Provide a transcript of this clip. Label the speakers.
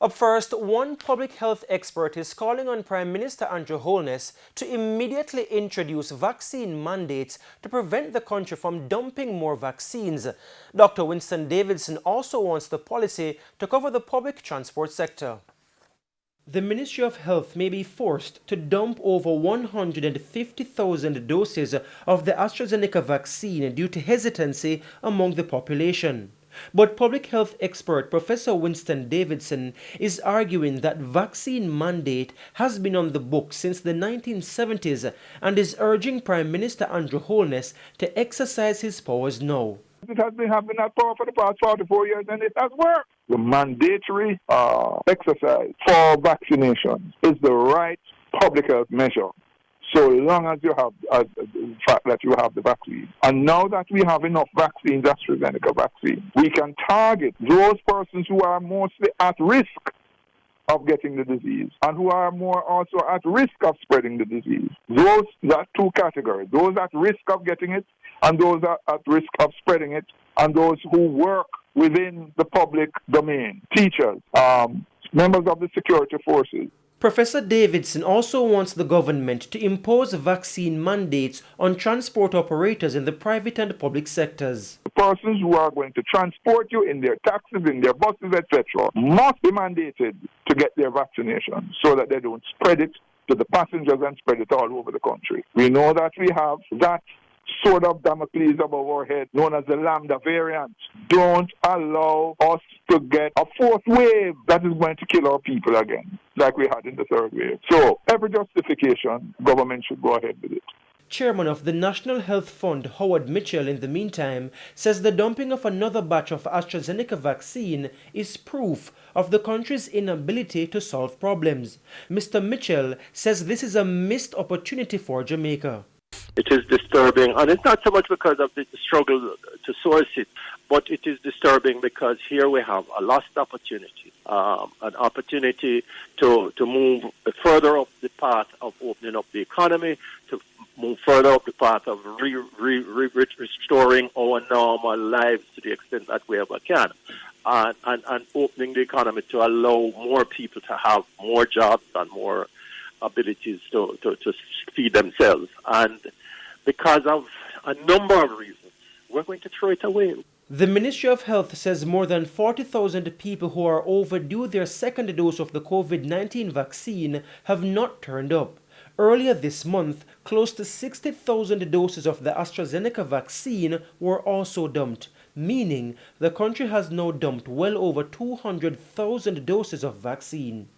Speaker 1: Up first, one public health expert is calling on Prime Minister Andrew Holness to immediately introduce vaccine mandates to prevent the country from dumping more vaccines. Dr. Winston Davidson also wants the policy to cover the public transport sector. The Ministry of Health may be forced to dump over 150,000 doses of the Astra Zeneca vaccine due to hesitancy among the population. But public health expert Professor Winston Davidson is arguing that vaccine mandate has been on the books since the 1970s and is urging Prime Minister Andrew Holness to exercise his powers now.
Speaker 2: It has been having that power for the past 44 years and it has worked. The mandatory exercise for vaccination is the right public health measure, so long as you have the fact that you have the vaccine. And now that we have enough vaccines, Astra Zeneca vaccine, we can target those persons who are mostly at risk of getting the disease and who are more also at risk of spreading the disease. Those are two categories, those at risk of getting it and those at risk of spreading it, and those who work within the public domain, teachers, members of the security forces.
Speaker 1: Professor Davidson also wants the government to impose vaccine mandates on transport operators in the private and public sectors.
Speaker 2: The persons who are going to transport you in their taxis, in their buses, etc., must be mandated to get their vaccination so that they don't spread it to the passengers and spread it all over the country. We know that we have that sword of Damocles above our head known as the Lambda variant. Don't allow us to get a fourth wave that is going to kill our people again, like we had in the third wave. So every justification, government should go ahead with it.
Speaker 1: Chairman of the National Health Fund, Howard Mitchell, in the meantime, says the dumping of another batch of AstraZeneca vaccine is proof of the country's inability to solve problems. Mr. Mitchell says this is a missed opportunity for Jamaica.
Speaker 3: It is disturbing, and it's not so much because of the struggle to source it, but it is disturbing because here we have a lost opportunity, an opportunity to move further up the path of opening up the economy, to move further up the path of restoring our normal lives to the extent that we ever can, and opening the economy to allow more people to have more jobs and more abilities to feed themselves. And because of a number of reasons, we're going to throw it away.
Speaker 1: The Ministry of Health says more than 40,000 people who are overdue their second dose of the COVID-19 vaccine have not turned up. Earlier this month, close to 60,000 doses of the AstraZeneca vaccine were also dumped, meaning the country has now dumped well over 200,000 doses of vaccine.